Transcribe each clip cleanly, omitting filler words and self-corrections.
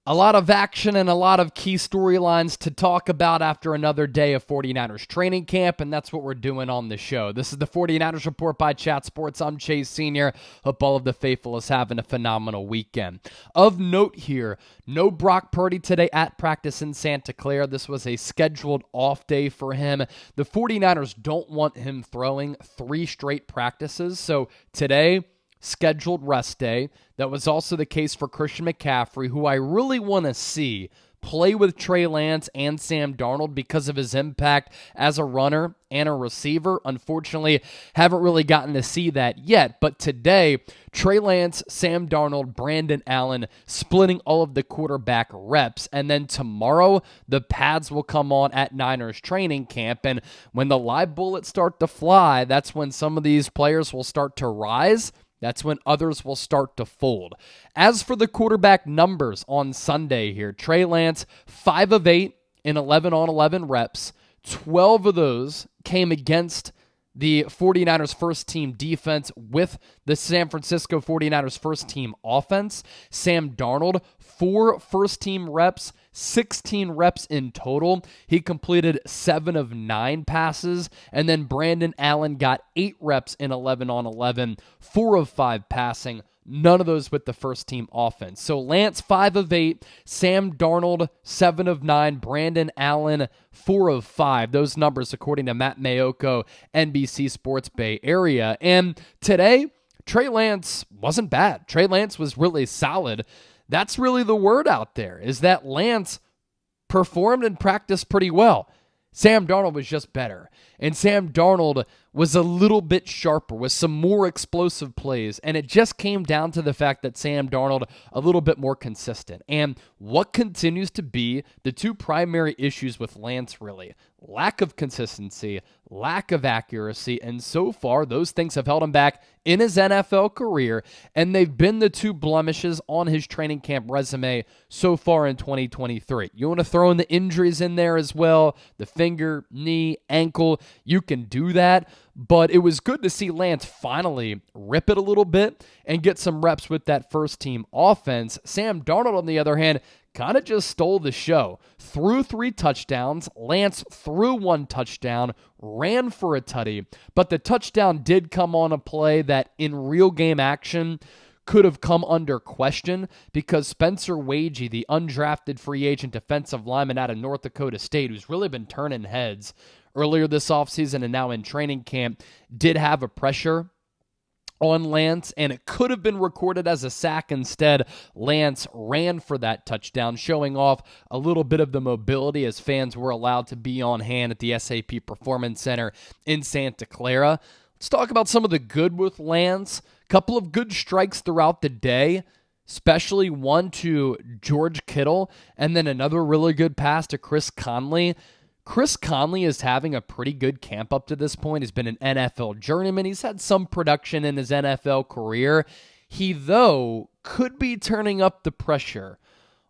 A lot of action and a lot of key storylines to talk about after another day of 49ers training camp, and that's what we're doing on the show. This is the 49ers Report by Chat Sports. I'm Chase Sr. Hope all of the faithful is having a phenomenal weekend. Of note here, no Brock Purdy today at practice in Santa Clara. This was a scheduled off day for him. The 49ers don't want him throwing 3 straight practices, so today, scheduled rest day. That was also the case for Christian McCaffrey, who I really want to see play with Trey Lance and Sam Darnold because of his impact as a runner and a receiver. Unfortunately, haven't really gotten to see that yet. But today, Trey Lance, Sam Darnold, Brandon Allen splitting all of the quarterback reps. And then tomorrow, the pads will come on at Niners training camp. And when the live bullets start to fly, that's when some of these players will start to rise. That's when others will start to fold. As for the quarterback numbers on Sunday here, Trey Lance, 5 of 8 in 11 on 11 reps. 12 of those came against the 49ers first team defense with the San Francisco 49ers first team offense. Sam Darnold, 4 first team reps, 16 reps in total. He completed 7 of 9 passes. And then Brandon Allen got 8 reps in 11 on 11, 4 of 5 passing. None of those with the first team offense. So Lance, 5 of 8. Sam Darnold, 7 of 9. Brandon Allen, 4 of 5. Those numbers according to Matt Mayoko, NBC Sports Bay Area. And today, Trey Lance wasn't bad. Trey Lance was really solid. That's really the word out there, is that Lance performed and practiced pretty well. Sam Darnold was just better. And Sam Darnold was a little bit sharper with some more explosive plays. And it just came down to the fact that Sam Darnold a little bit more consistent. And what continues to be the 2 primary issues with Lance really? Lack of consistency, lack of accuracy, and so far those things have held him back in his NFL career, and they've been the 2 blemishes on his training camp resume so far in 2023. You want to throw in the injuries in there as well, the finger, knee, ankle, you can do that, but it was good to see Lance finally rip it a little bit and get some reps with that first team offense. Sam Darnold, on the other hand, kind of just stole the show. Threw 3 touchdowns. Lance threw 1 touchdown, ran for a tutty, but the touchdown did come on a play that in real game action could have come under question because Spencer Waege, the undrafted free agent defensive lineman out of North Dakota State, who's really been turning heads earlier this offseason and now in training camp, did have a pressure on Lance, and it could have been recorded as a sack. Instead, Lance ran for that touchdown, showing off a little bit of the mobility as fans were allowed to be on hand at the SAP Performance Center in Santa Clara. Let's talk about some of the good with Lance. A couple of good strikes throughout the day, especially one to George Kittle, and then another really good pass to Chris Conley. Chris Conley is having a pretty good camp up to this point. He's been an NFL journeyman. He's had some production in his NFL career. He, though, could be turning up the pressure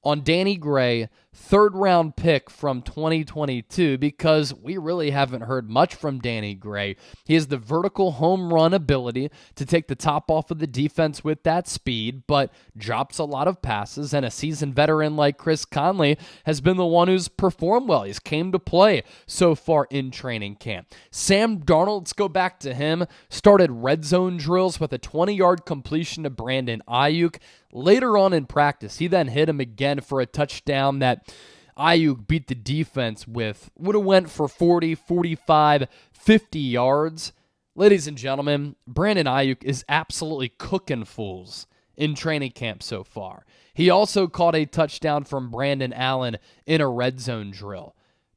on Danny Gray, 3rd-round pick from 2022, because we really haven't heard much from Danny Gray. He has the vertical home run ability to take the top off of the defense with that speed, but drops a lot of passes, and a seasoned veteran like Chris Conley has been the one who's performed well. He's came to play so far in training camp. Sam Darnold, let's go back to him, started red zone drills with a 20-yard completion to Brandon Ayuk. Later on in practice, he then hit him again for a touchdown that Ayuk beat the defense with. Would have went for 40, 45, 50 yards. Ladies and gentlemen, Brandon Ayuk is absolutely cooking fools in training camp so far. He also caught a touchdown from Brandon Allen in a red zone drill.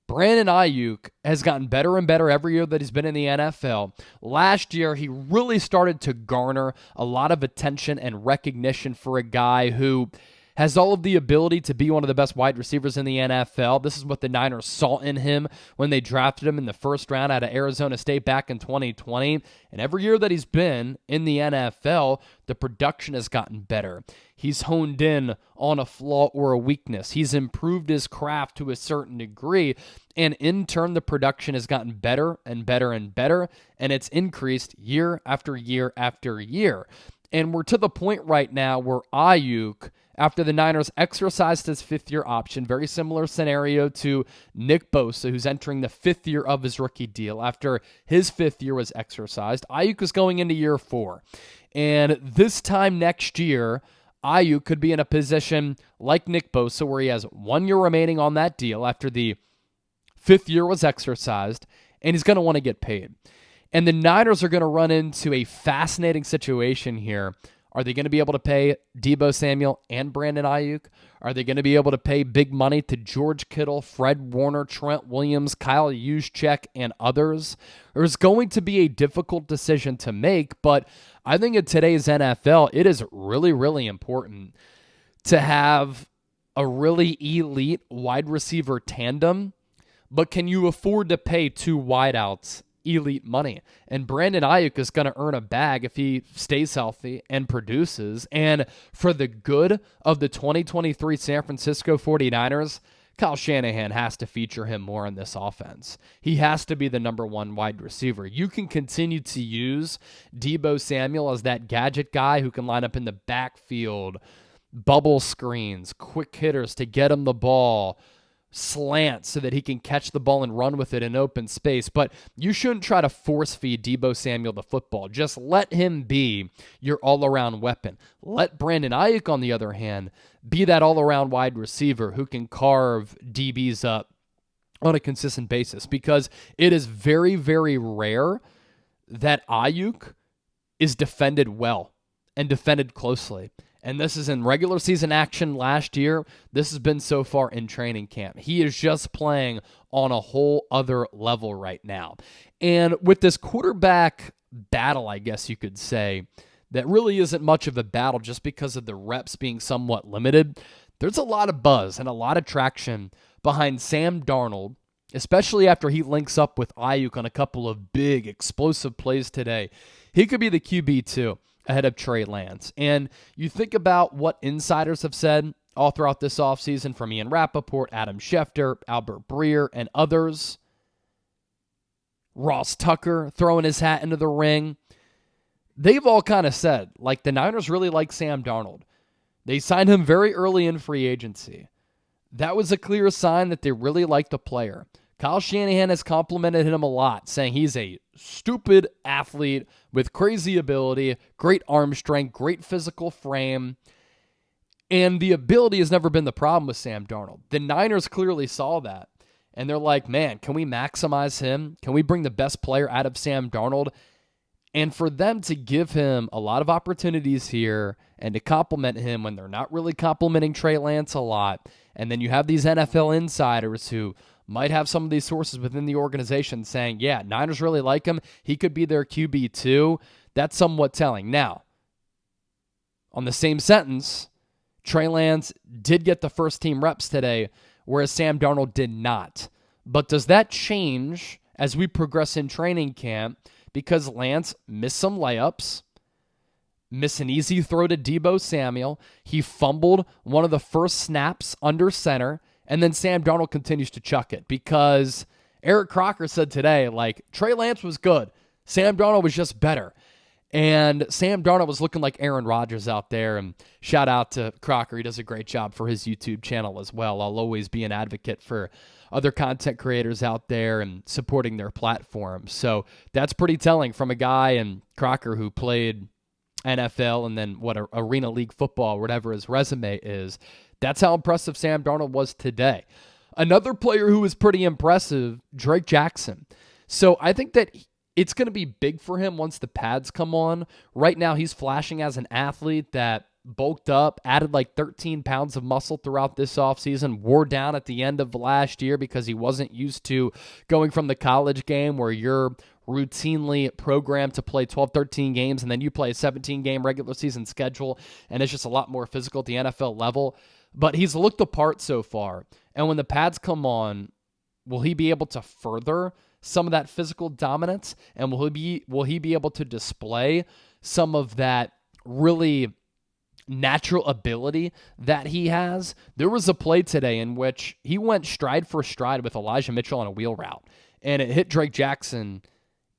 Brandon Ayuk has gotten better and better every year that he's been in the NFL. Last year, he really started to garner a lot of attention and recognition for a guy who has all of the ability to be one of the best wide receivers in the NFL. This is what the Niners saw in him when they drafted him in the 1st round out of Arizona State back in 2020. And every year that he's been in the NFL, the production has gotten better. He's honed in on a flaw or a weakness. He's improved his craft to a certain degree. And in turn, the production has gotten better and better and better. And it's increased year after year after year. And we're to the point right now where Ayuk, after the Niners exercised his fifth-year option. Very similar scenario to Nick Bosa, who's entering the fifth year of his rookie deal. After his fifth year was exercised, Ayuk is going into year 4. And this time next year, Ayuk could be in a position like Nick Bosa, where he has 1 year remaining on that deal after the fifth year was exercised, and he's going to want to get paid. And the Niners are going to run into a fascinating situation here. Are they going to be able to pay Deebo Samuel and Brandon Ayuk? Are they going to be able to pay big money to George Kittle, Fred Warner, Trent Williams, Kyle Juszczyk, and others? There's going to be a difficult decision to make, but I think in today's NFL, it is really, really important to have a really elite wide receiver tandem, but can you afford to pay 2 wideouts elite money? And Brandon Ayuk is going to earn a bag if he stays healthy and produces. And for the good of the 2023 San Francisco 49ers, Kyle Shanahan has to feature him more in this offense. He has to be the number 1 wide receiver. You can continue to use Deebo Samuel as that gadget guy who can line up in the backfield, bubble screens, quick hitters to get him the ball, slant so that he can catch the ball and run with it in open space. But you shouldn't try to force feed Deebo Samuel the football. Just let him be your all-around weapon. Let Brandon Ayuk, on the other hand, be that all-around wide receiver who can carve DBs up on a consistent basis, because it is very, very rare that Ayuk is defended well and defended closely. And this is in regular season action last year. This has been so far in training camp. He is just playing on a whole other level right now. And with this quarterback battle, I guess you could say, that really isn't much of a battle just because of the reps being somewhat limited. There's a lot of buzz and a lot of traction behind Sam Darnold, especially after he links up with Ayuk on a couple of big explosive plays today. He could be the QB2 ahead of Trey Lance. And you think about what insiders have said all throughout this offseason, from Ian Rappaport, Adam Schefter, Albert Breer, and others. Ross Tucker throwing his hat into the ring. They've all kind of said, like, the Niners really like Sam Darnold. They signed him very early in free agency. That was a clear sign that they really liked the player. Kyle Shanahan has complimented him a lot, saying he's a stupid athlete with crazy ability, great arm strength, great physical frame, and the ability has never been the problem with Sam Darnold. The Niners clearly saw that, and they're like, man, can we maximize him? Can we bring the best player out of Sam Darnold? And for them to give him a lot of opportunities here and to compliment him when they're not really complimenting Trey Lance a lot, and then you have these NFL insiders who might have some of these sources within the organization saying, yeah, Niners really like him, he could be their QB2, that's somewhat telling. Now, on the same sentence, Trey Lance did get the first team reps today, whereas Sam Darnold did not. But does that change as we progress in training camp? Because Lance missed some layups, missed an easy throw to Deebo Samuel. He fumbled one of the first snaps under center, and then Sam Darnold continues to chuck it because Eric Crocker said today, like, Trey Lance was good. Sam Darnold was just better. And Sam Darnold was looking like Aaron Rodgers out there. And shout out to Crocker. He does a great job for his YouTube channel as well. I'll always be an advocate for other content creators out there and supporting their platforms. So that's pretty telling from a guy in Crocker who played NFL and then Arena League football, whatever his resume is. That's how impressive Sam Darnold was today. Another player who was pretty impressive, Drake Jackson. So I think that it's going to be big for him once the pads come on. Right now, he's flashing as an athlete that bulked up, added like 13 pounds of muscle throughout this offseason, wore down at the end of last year because he wasn't used to going from the college game where you're routinely programmed to play 12, 13 games, and then you play a 17-game regular season schedule, and it's just a lot more physical at the NFL level. But he's looked the part so far. And when the pads come on, will he be able to further some of that physical dominance? And will he be able to display some of that really natural ability that he has? There was a play today in which he went stride for stride with Elijah Mitchell on a wheel route, and it hit Drake Jackson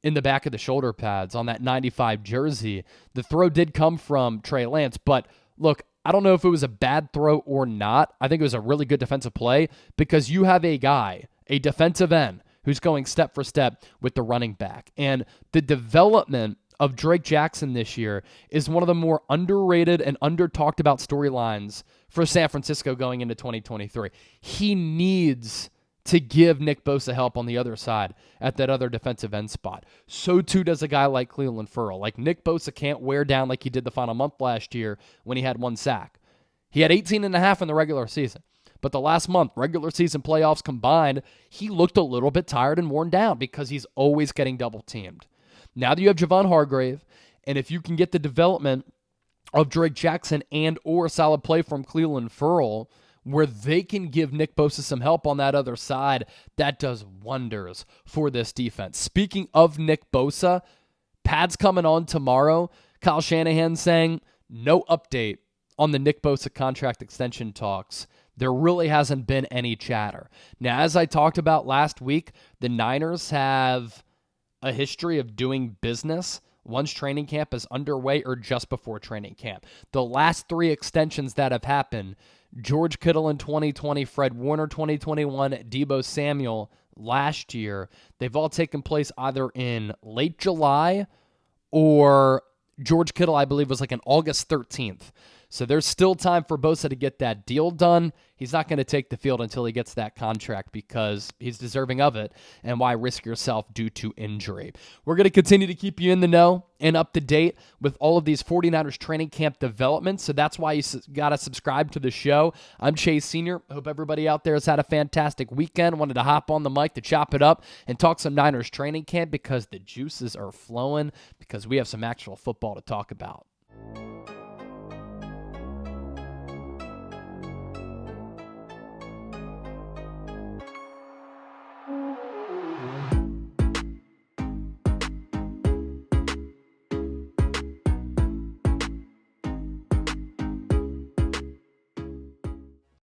in the back of the shoulder pads on that 95 jersey. The throw did come from Trey Lance, but look, I don't know if it was a bad throw or not. I think it was a really good defensive play because you have a guy, a defensive end, who's going step for step with the running back. And the development of Drake Jackson this year is one of the more underrated and under-talked about storylines for San Francisco going into 2023. He needs to give Nick Bosa help on the other side at that other defensive end spot. So too does a guy like Clelin Ferrell. Like Nick Bosa can't wear down like he did the final month last year when he had 1 sack. He had 18.5 in the regular season. But the last month, regular season playoffs combined, he looked a little bit tired and worn down because he's always getting double teamed. Now that you have Javon Hargrave, and if you can get the development of Drake Jackson and or solid play from Clelin Ferrell, where they can give Nick Bosa some help on that other side, that does wonders for this defense. Speaking of Nick Bosa, Pad's coming on tomorrow. Kyle Shanahan saying no update on the Nick Bosa contract extension talks. There really hasn't been any chatter. Now, as I talked about last week, the Niners have a history of doing business once training camp is underway or just before training camp. The last 3 extensions that have happened, George Kittle in 2020, Fred Warner 2021, Deebo Samuel last year, they've all taken place either in late July or George Kittle, I believe, was like on August 13th. So there's still time for Bosa to get that deal done. He's not going to take the field until he gets that contract because he's deserving of it. And why risk yourself due to injury? We're going to continue to keep you in the know and up to date with all of these 49ers training camp developments. So that's why you got to subscribe to the show. I'm Chase Sr. Hope everybody out there has had a fantastic weekend. Wanted to hop on the mic to chop it up and talk some Niners training camp because the juices are flowing because we have some actual football to talk about.